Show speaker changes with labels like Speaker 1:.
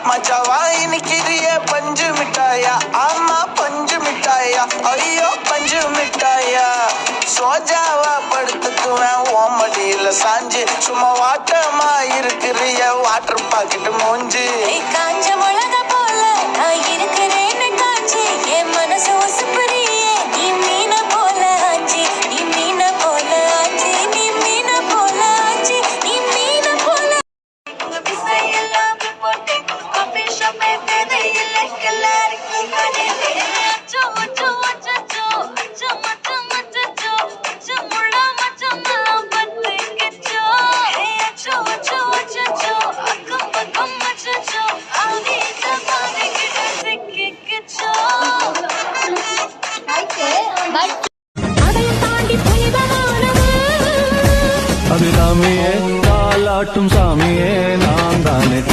Speaker 1: மச்சாவா இன்னைக்கிறிய பஞ்சு மிட்டாயா, ஆமா பஞ்சு மிட்டாயா, ஐயோ பஞ்சு மிட்டாயா. சோஜாவா படுத்துக்குவேன் ஓமடியில சாஞ்சு, சும்மா வாட்டமா இருக்கிறிய வாட்டர் பாக்கெட் மூஞ்சு.
Speaker 2: காஞ்ச மிளகா போல நான் இருக்கிறேன்னு காஞ்சி, என் மனசு ஒசுப்புறியே நீ மீன போல ஆஞ்சி, நீ மீன போல ஆஞ்சி, நீ மீன போல ஆஞ்சி, நீ மீன போல. உங்க விசையெல்லாம் போட்டு காபி ஷாப்பே